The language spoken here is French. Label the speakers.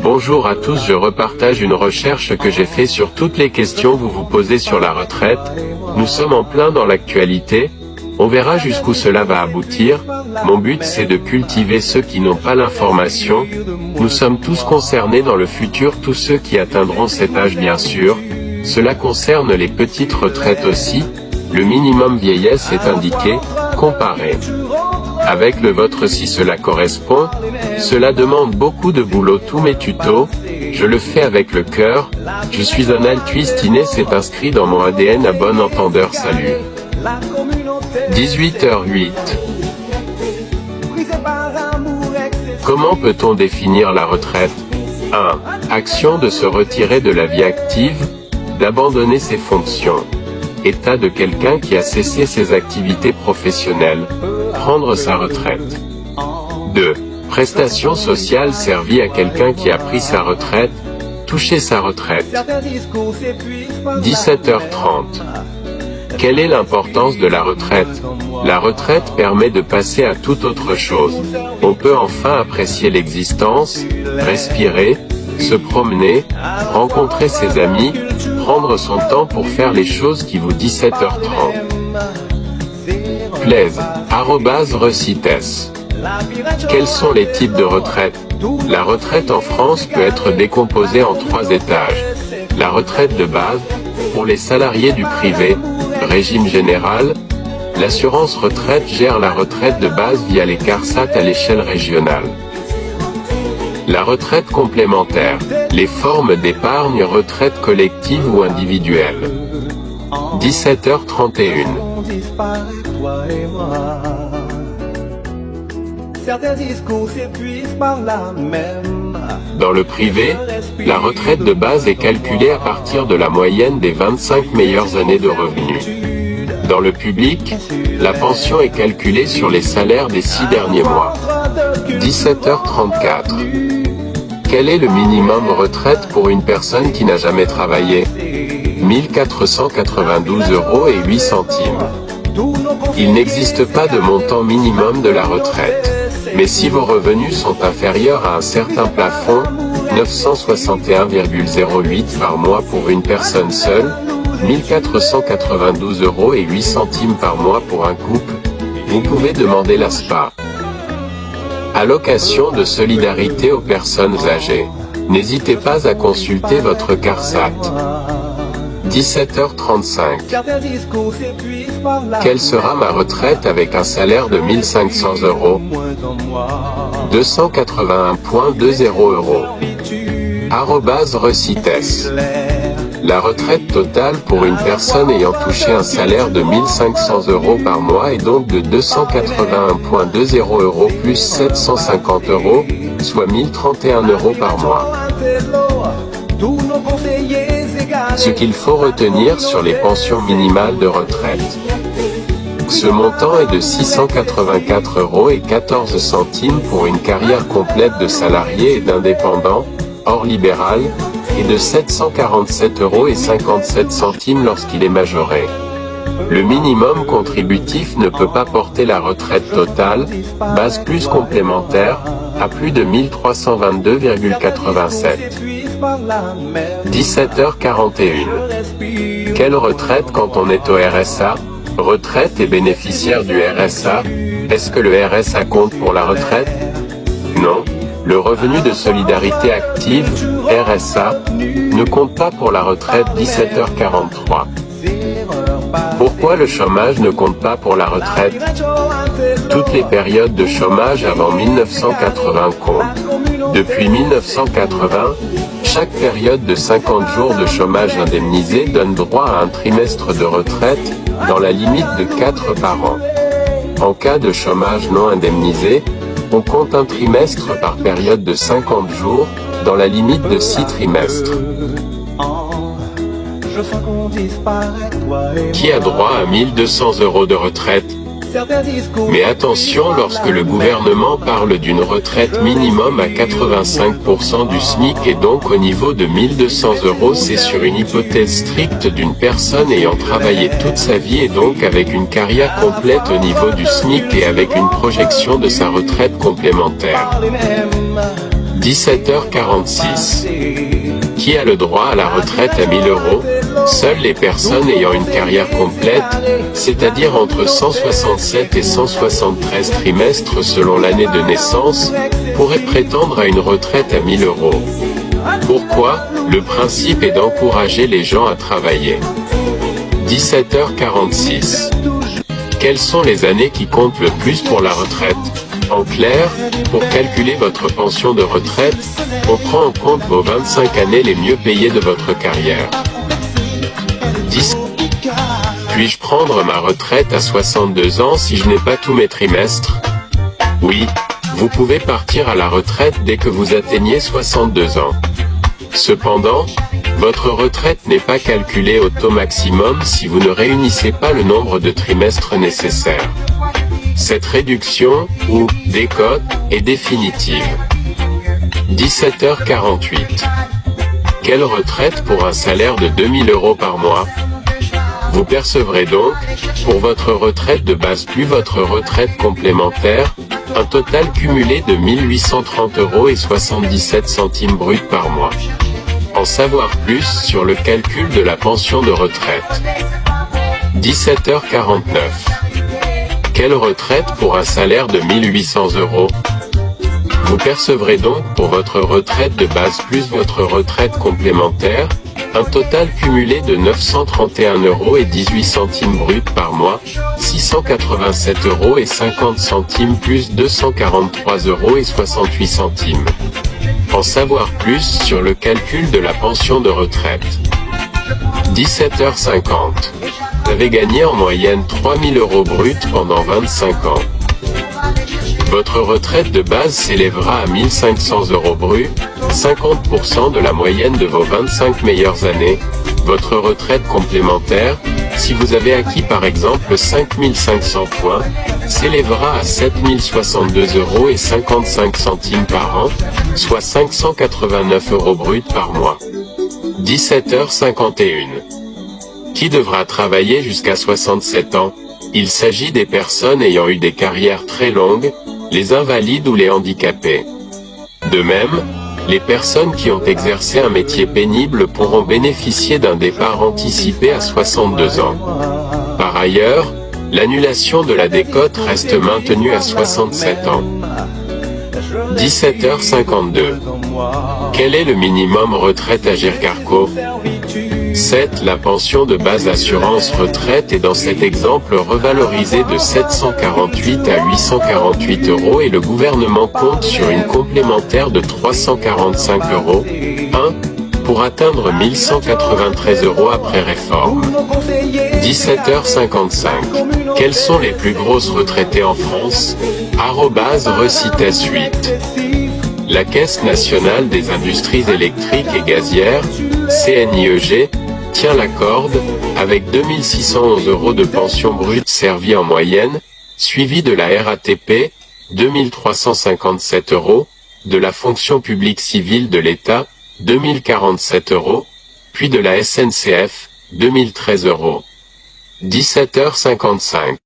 Speaker 1: Bonjour à tous, je repartage une recherche que j'ai fait sur toutes les questions que vous vous posez sur la retraite. Nous sommes en plein dans l'actualité. On verra jusqu'où cela va aboutir. Mon but c'est de cultiver ceux qui n'ont pas l'information. Nous sommes tous concernés dans le futur, tous ceux qui atteindront cet âge bien sûr. Cela concerne les petites retraites aussi. Le minimum vieillesse est indiqué, comparé avec le vôtre si cela correspond. Cela demande beaucoup de boulot, tous mes tutos, je le fais avec le cœur. Je suis un altruiste inné, c'est inscrit dans mon ADN à bon entendeur, salut. 18h08. Comment peut-on définir la retraite? 1. Action de se retirer de la vie active, d'abandonner ses fonctions. État de quelqu'un qui a cessé ses activités professionnelles, prendre sa retraite. 2. Prestation sociale servie à quelqu'un qui a pris sa retraite, toucher sa retraite. 17h30. Quelle est l'importance de la retraite? La retraite permet de passer à toute autre chose. On peut enfin apprécier l'existence, respirer, se promener, rencontrer ses amis, prendre son temps pour faire les choses qui vous 17h30. Plaise, @recites. Quels sont les types de retraite? La retraite en France peut être décomposée en 3 étages. La retraite de base, pour les salariés du privé, régime général. L'assurance retraite gère la retraite de base via les CARSAT à l'échelle régionale. La retraite complémentaire, les formes d'épargne retraite collective ou individuelle. 17h31. Dans le privé, la retraite de base est calculée à partir de la moyenne des 25 meilleures années de revenus. Dans le public, la pension est calculée sur les salaires des 6 derniers mois. 17h34. Quel est le minimum retraite pour une personne qui n'a jamais travaillé? 1492,08 €. Il n'existe pas de montant minimum de la retraite. Mais si vos revenus sont inférieurs à un certain plafond, 961,08 € par mois pour une personne seule, 1492,08 € par mois pour un couple, vous pouvez demander l'ASPA. Allocation de solidarité aux personnes âgées. N'hésitez pas à consulter votre CARSAT. 17h35. Quelle sera ma retraite avec un salaire de 1500 €? 281,20 €. @recites. La retraite totale pour une personne ayant touché un salaire de 1500 € par mois est donc de 281,20 € plus 750 €, soit 1031 € par mois. Ce qu'il faut retenir sur les pensions minimales de retraite. Ce montant est de 684,14 € pour une carrière complète de salarié et d'indépendant, hors libéral, et de 747,57 € lorsqu'il est majoré. Le minimum contributif ne peut pas porter la retraite totale, base plus complémentaire, à plus de 1322,87 €. 17h41. Quelle retraite quand on est au RSA? Retraite et bénéficiaire du RSA, est-ce que le RSA compte pour la retraite? Non. Le revenu de solidarité active, RSA, ne compte pas pour la retraite. 17h43. Pourquoi le chômage ne compte pas pour la retraite? Toutes les périodes de chômage avant 1980 comptent. Depuis 1980, chaque période de 50 jours de chômage indemnisé donne droit à un trimestre de retraite, dans la limite de 4 par an. En cas de chômage non indemnisé, on compte un trimestre par période de 50 jours, dans la limite de 6 trimestres. Qui a droit à 1200 € de retraite? Mais attention, lorsque le gouvernement parle d'une retraite minimum à 85% du SMIC et donc au niveau de 1200 €, c'est sur une hypothèse stricte d'une personne ayant travaillé toute sa vie et donc avec une carrière complète au niveau du SMIC et avec une projection de sa retraite complémentaire. 17h46. Qui a le droit à la retraite à 1000 euros? Seules les personnes ayant une carrière complète, c'est-à-dire entre 167 et 173 trimestres selon l'année de naissance, pourraient prétendre à une retraite à 1000 euros. Pourquoi? Le principe est d'encourager les gens à travailler. 17h46. Quelles sont les années qui comptent le plus pour la retraite? En clair, pour calculer votre pension de retraite, on prend en compte vos 25 années les mieux payées de votre carrière. 10. Puis-je prendre ma retraite à 62 ans si je n'ai pas tous mes trimestres? Oui, vous pouvez partir à la retraite dès que vous atteignez 62 ans. Cependant, votre retraite n'est pas calculée au taux maximum si vous ne réunissez pas le nombre de trimestres nécessaires. Cette réduction, ou décote, est définitive. 17h48. Quelle retraite pour un salaire de 2000 euros par mois? Vous percevrez donc, pour votre retraite de base plus votre retraite complémentaire, un total cumulé de 1830 euros et 77 centimes bruts par mois. En savoir plus sur le calcul de la pension de retraite. 17h49. Quelle retraite pour un salaire de 1800 euros? Vous percevrez donc pour votre retraite de base plus votre retraite complémentaire, un total cumulé de 931 euros et 18 centimes bruts par mois, 687 euros et 50 centimes plus 243 euros et 68 centimes. En savoir plus sur le calcul de la pension de retraite. 17h50. Vous avez gagné en moyenne 3000 euros bruts pendant 25 ans. Votre retraite de base s'élèvera à 1500 euros bruts, 50% de la moyenne de vos 25 meilleures années. Votre retraite complémentaire, si vous avez acquis par exemple 5500 points, s'élèvera à 7062 euros et 55 centimes par an, soit 589 euros bruts par mois. 17h51. Qui devra travailler jusqu'à 67 ans? Il s'agit des personnes ayant eu des carrières très longues, les invalides ou les handicapés. De même, les personnes qui ont exercé un métier pénible pourront bénéficier d'un départ anticipé à 62 ans. Par ailleurs, l'annulation de la décote reste maintenue à 67 ans. 17h52. Quel est le minimum retraite Agirc-Arrco? 7. La pension de base assurance retraite est dans cet exemple revalorisée de 748 à 848 euros et le gouvernement compte sur une complémentaire de 345 euros, 1, pour atteindre 1193 euros après réforme. 17h55. Quelles sont les plus grosses retraitées en France? @Recites 8. La Caisse nationale des industries électriques et gazières, CNIEG, tient la corde, avec 2611 euros de pension brute servie en moyenne, suivi de la RATP, 2357 euros, de la fonction publique civile de l'État, 2047 euros, puis de la SNCF, 2013 euros. 17h55.